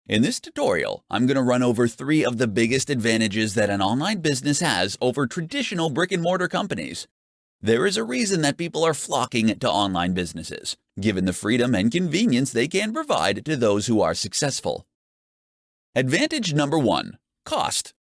In this tutorial, I'm going to run over 3 of the biggest advantages that an online business has over traditional brick-and-mortar companies. There is a reason that people are flocking to online businesses, given the freedom and convenience they can provide to those who are successful. Advantage number 1: cost.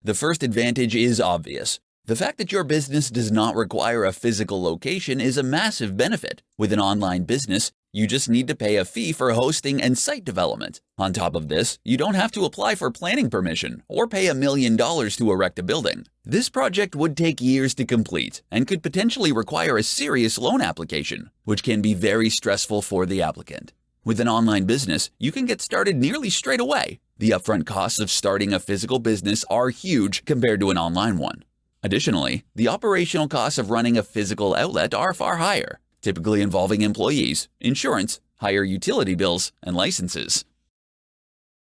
The first advantage is obvious. The fact that your business does not require a physical location is a massive benefit. With an online business, you just need to pay a fee for hosting and site development. On top of this, you don't have to apply for planning permission or pay $1 million to erect a building. This project would take years to complete and could potentially require a serious loan application, which can be very stressful for the applicant. With an online business, you can get started nearly straight away. The upfront costs of starting a physical business are huge compared to an online one. Additionally, the operational costs of running a physical outlet are far higher, typically involving employees, insurance, higher utility bills, and licenses.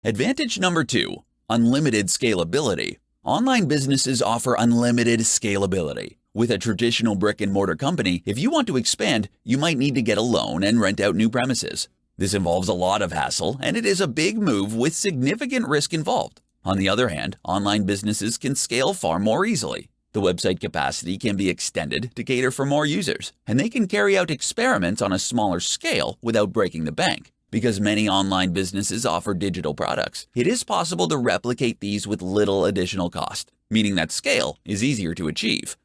Advantage number 2: unlimited scalability. Online businesses offer unlimited scalability. With a traditional brick-and-mortar company, if you want to expand, you might need to get a loan and rent out new premises. This involves a lot of hassle, and it is a big move with significant risk involved. On the other hand, online businesses can scale far more easily. The website capacity can be extended to cater for more users, and they can carry out experiments on a smaller scale without breaking the bank. Because many online businesses offer digital products, it is possible to replicate these with little additional cost, meaning that scale is easier to achieve.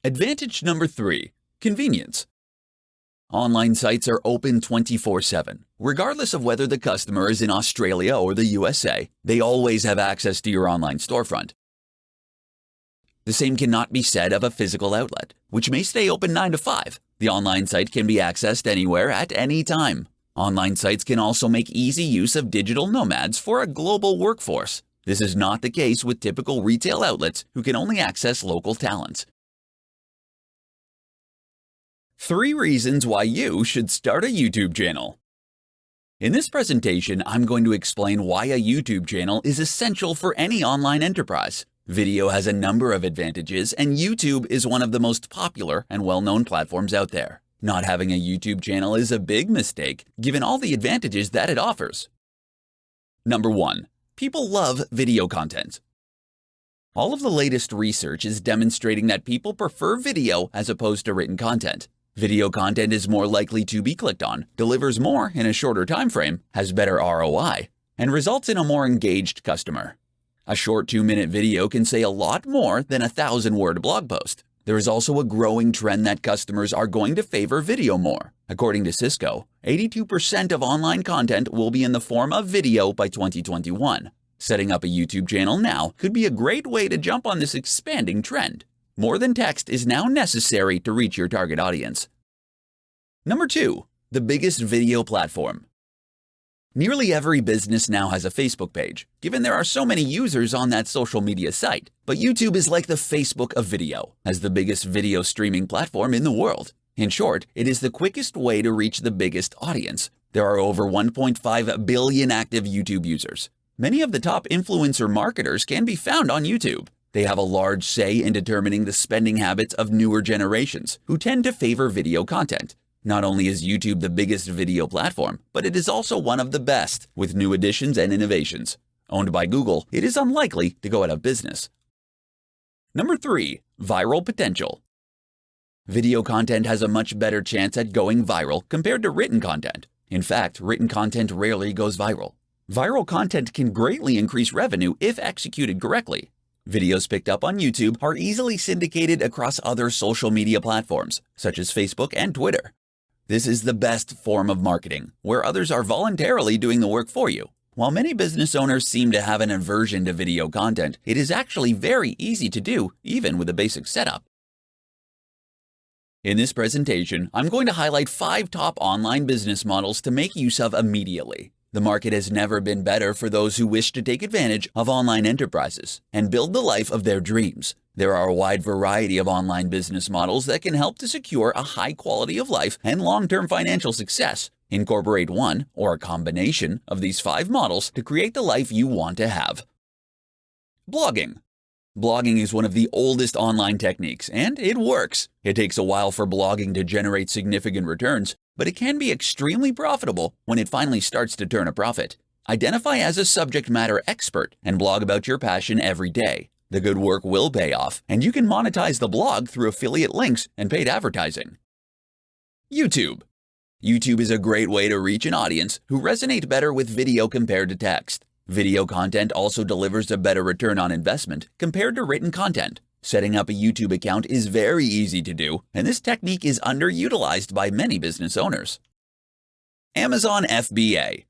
Advantage number 3: convenience. Online sites are open 24/7. Regardless of whether the customer is in Australia or the USA, they always have access to your online storefront. The same cannot be said of a physical outlet, which may stay open 9 to 5. The online site can be accessed anywhere at any time. Online sites can also make easy use of digital nomads for a global workforce. This is not the case with typical retail outlets who can only access local talents. 3 reasons why you should start a YouTube channel. In this presentation, I'm going to explain why a YouTube channel is essential for any online enterprise. Video has a number of advantages, and YouTube is one of the most popular and well-known platforms out there. Not having a YouTube channel is a big mistake, given all the advantages that it offers. Number 1. People love video content. All of the latest research is demonstrating that people prefer video as opposed to written content. Video content is more likely to be clicked on, delivers more in a shorter time frame, has better ROI, and results in a more engaged customer. A short 2-minute video can say a lot more than a 1,000-word blog post. There is also a growing trend that customers are going to favor video more. According to Cisco, 82% of online content will be in the form of video by 2021. Setting up a YouTube channel now could be a great way to jump on this expanding trend. More than text is now necessary to reach your target audience. Number 2. The biggest video platform. Nearly every business now has a Facebook page, given there are so many users on that social media site. But YouTube is like the Facebook of video, as the biggest video streaming platform in the world. In short, it is the quickest way to reach the biggest audience. There are over 1.5 billion active YouTube users. Many of the top influencer marketers can be found on YouTube. They have a large say in determining the spending habits of newer generations, who tend to favor video content. Not only is YouTube the biggest video platform, but it is also one of the best, with new additions and innovations. Owned by Google, it is unlikely to go out of business. Number 3. Viral potential. Video content has a much better chance at going viral compared to written content. In fact, written content rarely goes viral. Viral content can greatly increase revenue if executed correctly. Videos picked up on YouTube are easily syndicated across other social media platforms, such as Facebook and Twitter. This is the best form of marketing, where others are voluntarily doing the work for you. While many business owners seem to have an aversion to video content, it is actually very easy to do, even with a basic setup. In this presentation, I'm going to highlight 5 top online business models to make use of immediately. The market has never been better for those who wish to take advantage of online enterprises and build the life of their dreams. There are a wide variety of online business models that can help to secure a high quality of life and long-term financial success. Incorporate one or a combination of these 5 models to create the life you want to have. Blogging. Blogging is one of the oldest online techniques, and it works. It takes a while for blogging to generate significant returns, but it can be extremely profitable when it finally starts to turn a profit. Identify as a subject matter expert and blog about your passion every day. The good work will pay off, and you can monetize the blog through affiliate links and paid advertising. YouTube. YouTube is a great way to reach an audience who resonate better with video compared to text. Video content also delivers a better return on investment compared to written content. Setting up a YouTube account is very easy to do, and this technique is underutilized by many business owners. Amazon FBA.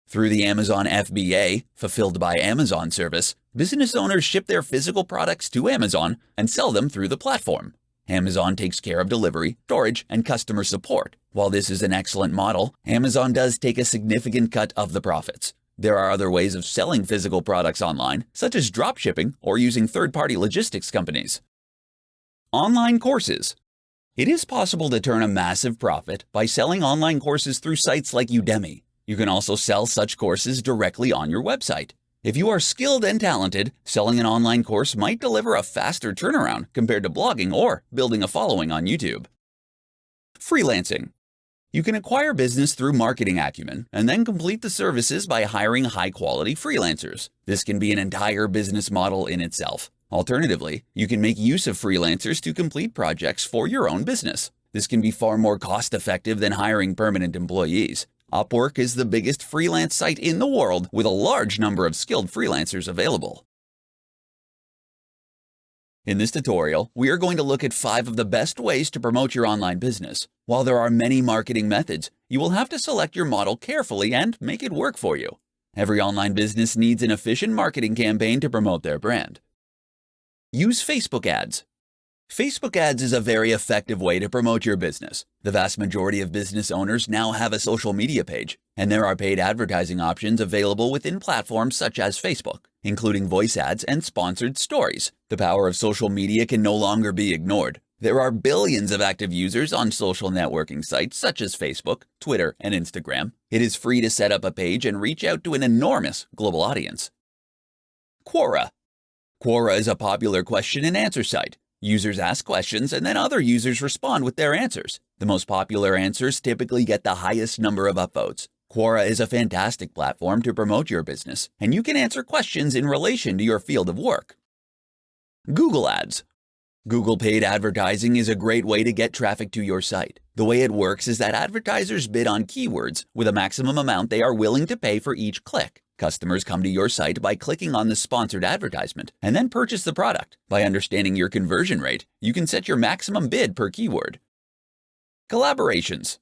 Through the Amazon FBA, Fulfilled by Amazon service, business owners ship their physical products to Amazon and sell them through the platform. Amazon takes care of delivery, storage, and customer support. While this is an excellent model, Amazon does take a significant cut of the profits. There are other ways of selling physical products online, such as dropshipping or using third-party logistics companies. Online courses. It is possible to turn a massive profit by selling online courses through sites like Udemy. You can also sell such courses directly on your website. If you are skilled and talented, selling an online course might deliver a faster turnaround compared to blogging or building a following on YouTube. Freelancing. You can acquire business through marketing acumen and then complete the services by hiring high-quality freelancers. This can be an entire business model in itself. Alternatively, you can make use of freelancers to complete projects for your own business. This can be far more cost-effective than hiring permanent employees. Upwork is the biggest freelance site in the world with a large number of skilled freelancers available. In this tutorial, we are going to look at 5 of the best ways to promote your online business. While there are many marketing methods, you will have to select your model carefully and make it work for you. Every online business needs an efficient marketing campaign to promote their brand. Use Facebook ads. Facebook ads is a very effective way to promote your business. The vast majority of business owners now have a social media page, and there are paid advertising options available within platforms such as Facebook, including voice ads and sponsored stories. The power of social media can no longer be ignored. There are billions of active users on social networking sites such as Facebook, Twitter, and Instagram. It is free to set up a page and reach out to an enormous global audience. Quora. Quora is a popular question and answer site. Users ask questions and then other users respond with their answers. The most popular answers typically get the highest number of upvotes. Quora is a fantastic platform to promote your business, and you can answer questions in relation to your field of work. Google Ads. Google paid advertising is a great way to get traffic to your site. The way it works is that advertisers bid on keywords with a maximum amount they are willing to pay for each click. Customers come to your site by clicking on the sponsored advertisement and then purchase the product. By understanding your conversion rate, you can set your maximum bid per keyword. Collaborations.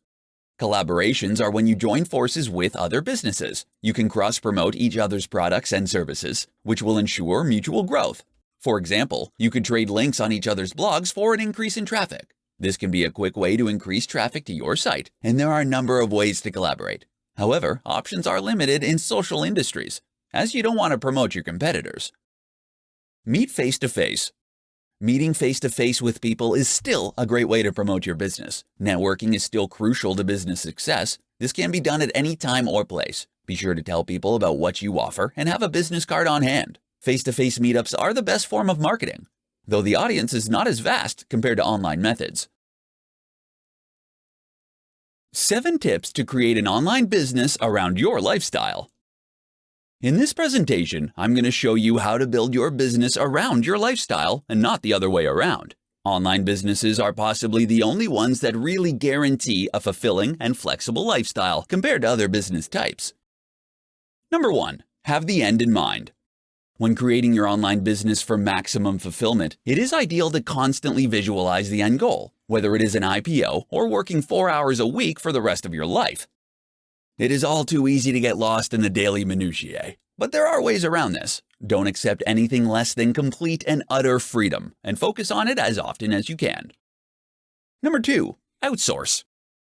Collaborations are when you join forces with other businesses. You can cross-promote each other's products and services, which will ensure mutual growth. For example, you could trade links on each other's blogs for an increase in traffic. This can be a quick way to increase traffic to your site, and there are a number of ways to collaborate. However, options are limited in social industries, as you don't want to promote your competitors. Meet face-to-face. Meeting face-to-face with people is still a great way to promote your business. Networking is still crucial to business success. This can be done at any time or place. Be sure to tell people about what you offer and have a business card on hand. Face-to-face meetups are the best form of marketing, though the audience is not as vast compared to online methods. 7 tips to create an online business around your lifestyle. In this presentation, I'm going to show you how to build your business around your lifestyle and not the other way around. Online businesses are possibly the only ones that really guarantee a fulfilling and flexible lifestyle compared to other business types. Number 1. Have the end in mind. When creating your online business for maximum fulfillment, it is ideal to constantly visualize the end goal, whether it is an IPO or working 4 hours a week for the rest of your life. It is all too easy to get lost in the daily minutiae, but there are ways around this. Don't accept anything less than complete and utter freedom, and focus on it as often as you can. Number 2. Outsource.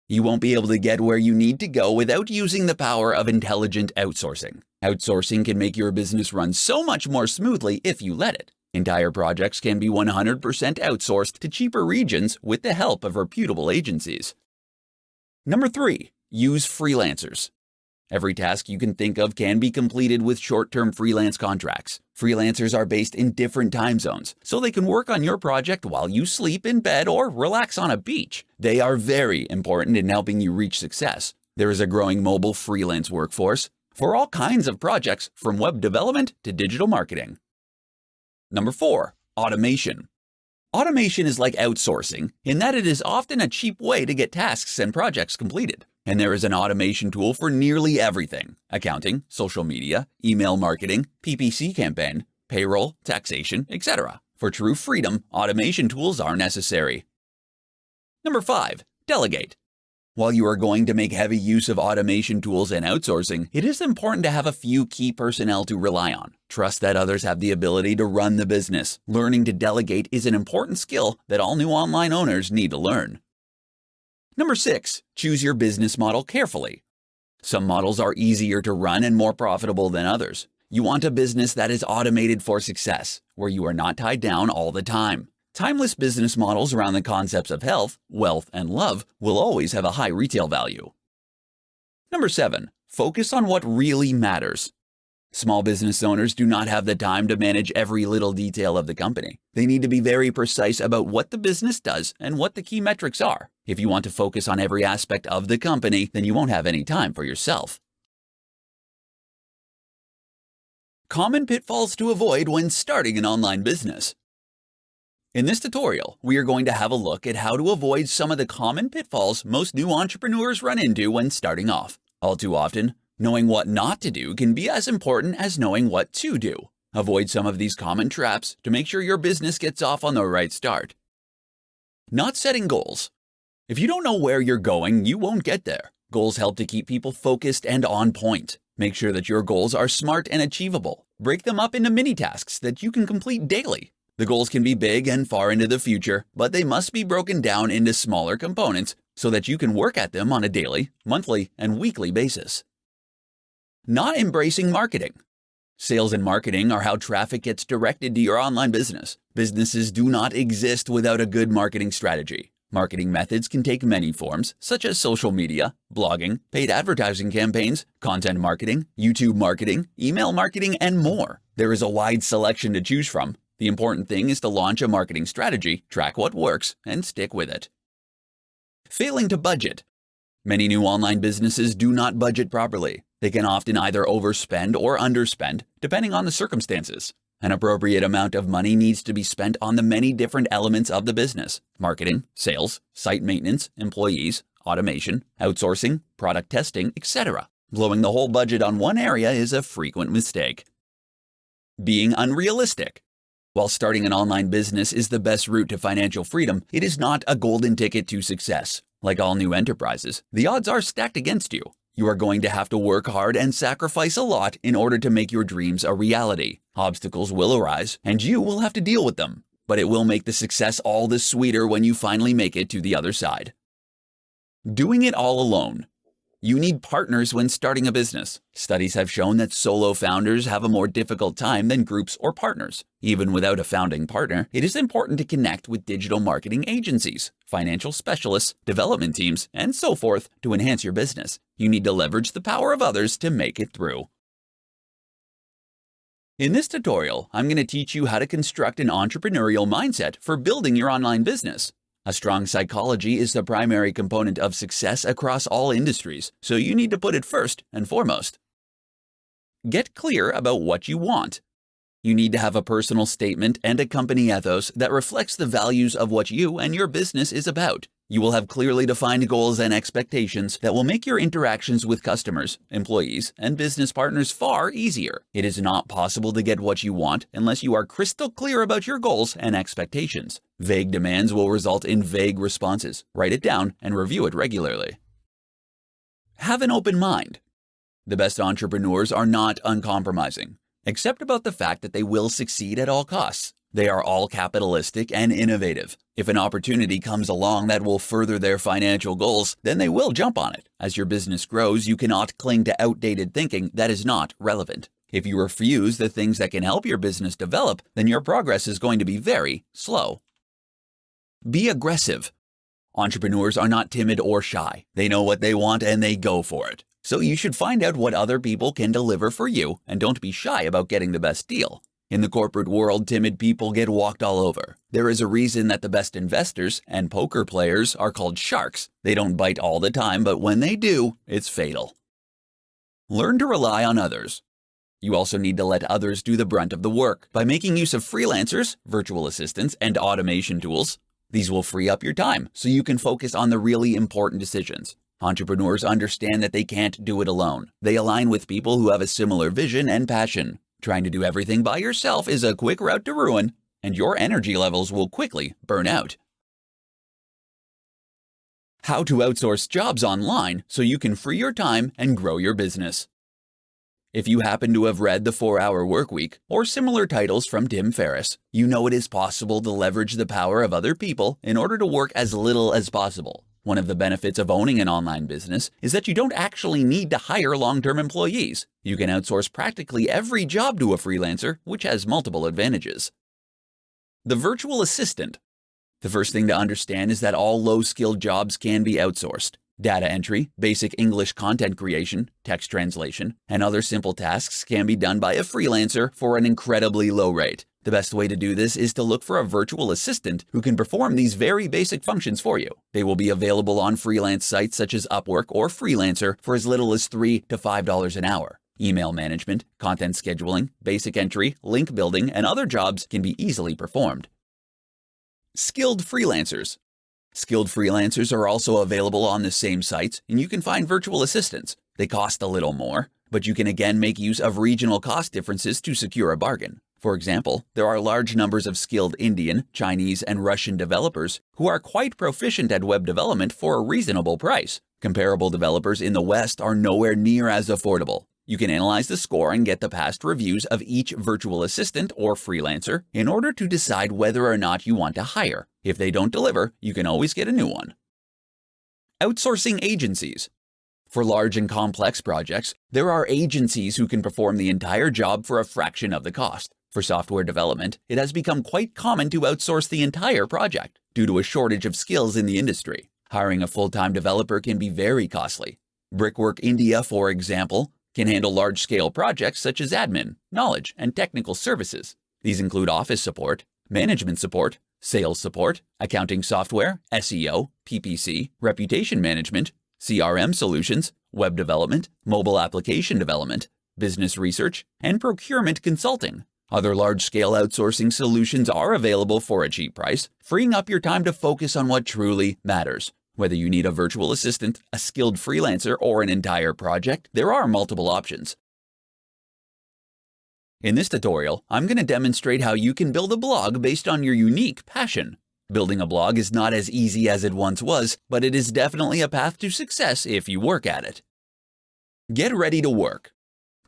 You won't be able to get where you need to go without using the power of intelligent outsourcing. Outsourcing can make your business run so much more smoothly if you let it. Entire projects can be 100% outsourced to cheaper regions with the help of reputable agencies. Number 3. Use freelancers. Every task you can think of can be completed with short-term freelance contracts. Freelancers are based in different time zones, so they can work on your project while you sleep in bed or relax on a beach. They are very important in helping you reach success. There is a growing mobile freelance workforce. for all kinds of projects from web development to digital marketing. Number 4. Automation. Automation is like outsourcing in that it is often a cheap way to get tasks and projects completed. And there is an automation tool for nearly everything: accounting, social media, email marketing, PPC campaign, payroll, taxation, etc. For true freedom, automation tools are necessary. Number 5. Delegate. While you are going to make heavy use of automation tools and outsourcing, it is important to have a few key personnel to rely on. Trust that others have the ability to run the business. Learning to delegate is an important skill that all new online owners need to learn. Number 6. Choose your business model carefully. Some models are easier to run and more profitable than others. You want a business that is automated for success, where you are not tied down all the time. Timeless business models around the concepts of health, wealth, and love will always have a high retail value. Number 7. Focus on what really matters. Small business owners do not have the time to manage every little detail of the company. They need to be very precise about what the business does and what the key metrics are. If you want to focus on every aspect of the company, then you won't have any time for yourself. Common pitfalls to avoid when starting an online business. In this tutorial, we are going to have a look at how to avoid some of the common pitfalls most new entrepreneurs run into when starting off. All too often, knowing what not to do can be as important as knowing what to do. Avoid some of these common traps to make sure your business gets off on the right start. Not setting goals. If you don't know where you're going, you won't get there. Goals help to keep people focused and on point. Make sure that your goals are smart and achievable. Break them up into mini tasks that you can complete daily. The goals can be big and far into the future, but they must be broken down into smaller components so that you can work at them on a daily, monthly, and weekly basis. Not embracing marketing. Sales and marketing are how traffic gets directed to your online business. Businesses do not exist without a good marketing strategy. Marketing methods can take many forms, such as social media, blogging, paid advertising campaigns, content marketing, YouTube marketing, email marketing, and more. There is a wide selection to choose from. The important thing is to launch a marketing strategy, track what works, and stick with it. Failing to budget. Many new online businesses do not budget properly. They can often either overspend or underspend, depending on the circumstances. An appropriate amount of money needs to be spent on the many different elements of the business: marketing, sales, site maintenance, employees, automation, outsourcing, product testing, etc. Blowing the whole budget on one area is a frequent mistake. Being unrealistic. While starting an online business is the best route to financial freedom, it is not a golden ticket to success. Like all new enterprises, the odds are stacked against you. You are going to have to work hard and sacrifice a lot in order to make your dreams a reality. Obstacles will arise, and you will have to deal with them. But it will make the success all the sweeter when you finally make it to the other side. Doing it all alone. You need partners when starting a business. Studies have shown that solo founders have a more difficult time than groups or partners. Even without a founding partner, it is important to connect with digital marketing agencies, financial specialists, development teams, and so forth to enhance your business. You need to leverage the power of others to make it through. In this tutorial, I'm going to teach you how to construct an entrepreneurial mindset for building your online business. A strong psychology is the primary component of success across all industries, so you need to put it first and foremost. Get clear about what you want. You need to have a personal statement and a company ethos that reflects the values of what you and your business is about. You will have clearly defined goals and expectations that will make your interactions with customers, employees, and business partners far easier. It is not possible to get what you want unless you are crystal clear about your goals and expectations. Vague demands will result in vague responses. Write it down and review it regularly. Have an open mind. The best entrepreneurs are not uncompromising, except about the fact that they will succeed at all costs. They are all capitalistic and innovative. If an opportunity comes along that will further their financial goals, then they will jump on it. As your business grows, you cannot cling to outdated thinking that is not relevant. If you refuse the things that can help your business develop, then your progress is going to be very slow. Be aggressive. Entrepreneurs are not timid or shy. They know what they want and they go for it. So you should find out what other people can deliver for you and don't be shy about getting the best deal. In the corporate world, timid people get walked all over. There is a reason that the best investors and poker players are called sharks. They don't bite all the time, but when they do, it's fatal. Learn to rely on others. You also need to let others do the brunt of the work by making use of freelancers, virtual assistants, and automation tools. These will free up your time so you can focus on the really important decisions. Entrepreneurs understand that they can't do it alone. They align with people who have a similar vision and passion. Trying to do everything by yourself is a quick route to ruin, and your energy levels will quickly burn out. How to outsource jobs online so you can free your time and grow your business. If you happen to have read The 4-Hour Workweek or similar titles from Tim Ferriss, you know it is possible to leverage the power of other people in order to work as little as possible. One of the benefits of owning an online business is that you don't actually need to hire long-term employees. You can outsource practically every job to a freelancer, which has multiple advantages. The virtual assistant. The first thing to understand is that all low-skilled jobs can be outsourced. Data entry, basic English content creation, text translation, and other simple tasks can be done by a freelancer for an incredibly low rate. The best way to do this is to look for a virtual assistant who can perform these very basic functions for you. They will be available on freelance sites such as Upwork or Freelancer for as little as $3 to $5 an hour. Email management, content scheduling, basic entry, link building, and other jobs can be easily performed. Skilled freelancers. Skilled freelancers are also available on the same sites, and you can find virtual assistants. They cost a little more, but you can again make use of regional cost differences to secure a bargain. For example, there are large numbers of skilled Indian, Chinese, and Russian developers who are quite proficient at web development for a reasonable price. Comparable developers in the West are nowhere near as affordable. You can analyze the score and get the past reviews of each virtual assistant or freelancer in order to decide whether or not you want to hire. If they don't deliver, you can always get a new one. Outsourcing agencies. For large and complex projects, there are agencies who can perform the entire job for a fraction of the cost. For software development, it has become quite common to outsource the entire project due to a shortage of skills in the industry. Hiring a full-time developer can be very costly. Brickwork India, for example, can handle large-scale projects such as admin, knowledge, and technical services. These include office support, management support, sales support, accounting software, SEO, PPC, reputation management, CRM solutions, web development, mobile application development, business research, and procurement consulting. Other large-scale outsourcing solutions are available for a cheap price, freeing up your time to focus on what truly matters. Whether you need a virtual assistant, a skilled freelancer, or an entire project, there are multiple options. In this tutorial, I'm going to demonstrate how you can build a blog based on your unique passion. Building a blog is not as easy as it once was, but it is definitely a path to success if you work at it. Get ready to work.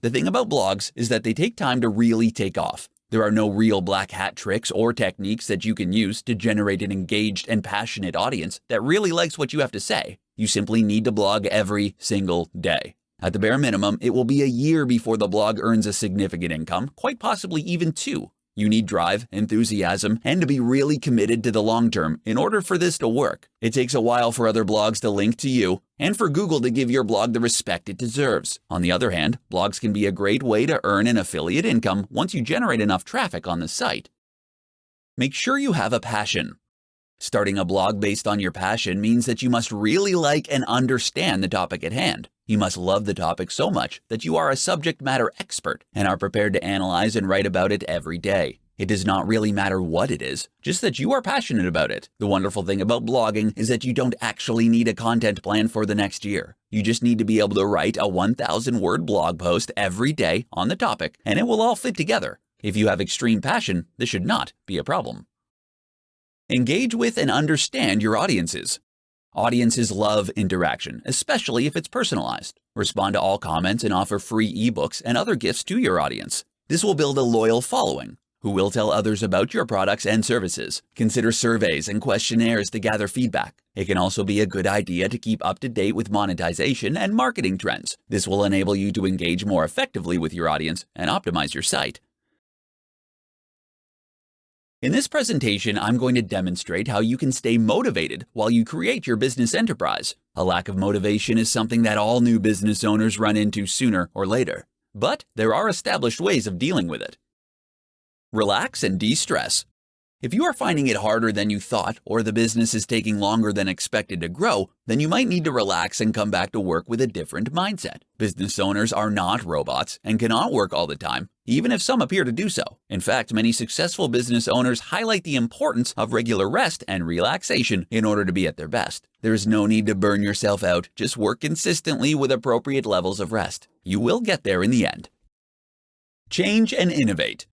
The thing about blogs is that they take time to really take off. There are no real black hat tricks or techniques that you can use to generate an engaged and passionate audience that really likes what you have to say. You simply need to blog every single day. At the bare minimum, it will be a year before the blog earns a significant income, quite possibly even 2. You need drive, enthusiasm, and to be really committed to the long term in order for this to work. It takes a while for other blogs to link to you and for Google to give your blog the respect it deserves. On the other hand, blogs can be a great way to earn an affiliate income once you generate enough traffic on the site. Make sure you have a passion. Starting a blog based on your passion means that you must really like and understand the topic at hand. You must love the topic so much that you are a subject matter expert and are prepared to analyze and write about it every day. It does not really matter what it is, just that you are passionate about it. The wonderful thing about blogging is that you don't actually need a content plan for the next year. You just need to be able to write a 1,000-word blog post every day on the topic, and it will all fit together. If you have extreme passion, this should not be a problem. Engage with and understand your audiences. Audiences love interaction, especially if it's personalized. Respond to all comments and offer free ebooks and other gifts to your audience. This will build a loyal following who will tell others about your products and services. Consider surveys and questionnaires to gather feedback. It can also be a good idea to keep up to date with monetization and marketing trends. This will enable you to engage more effectively with your audience and optimize your site. In this presentation, I'm going to demonstrate how you can stay motivated while you create your business enterprise. A lack of motivation is something that all new business owners run into sooner or later, but there are established ways of dealing with it. Relax and de-stress. If you are finding it harder than you thought, or the business is taking longer than expected to grow, then you might need to relax and come back to work with a different mindset. Business owners are not robots and cannot work all the time, even if some appear to do so. In fact, many successful business owners highlight the importance of regular rest and relaxation in order to be at their best. There is no need to burn yourself out, just work consistently with appropriate levels of rest. You will get there in the end. Change and innovate.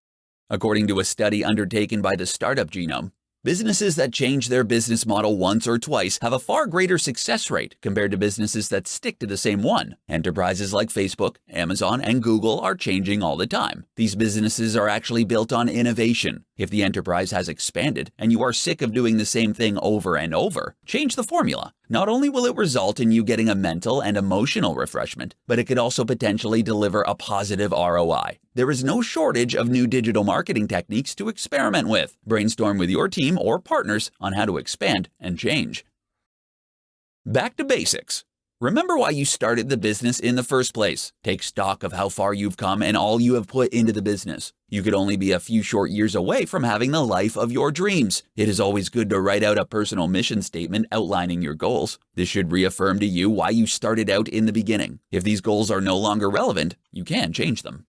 According to a study undertaken by the Startup Genome, businesses that change their business model once or twice have a far greater success rate compared to businesses that stick to the same one. Enterprises like Facebook, Amazon, and Google are changing all the time. These businesses are actually built on innovation. If the enterprise has expanded and you are sick of doing the same thing over and over, change the formula. Not only will it result in you getting a mental and emotional refreshment, but it could also potentially deliver a positive ROI. There is no shortage of new digital marketing techniques to experiment with. Brainstorm with your team or partners on how to expand and change. Back to basics. Remember why you started the business in the first place. Take stock of how far you've come and all you have put into the business. You could only be a few short years away from having the life of your dreams. It is always good to write out a personal mission statement outlining your goals. This should reaffirm to you why you started out in the beginning. If these goals are no longer relevant, you can change them.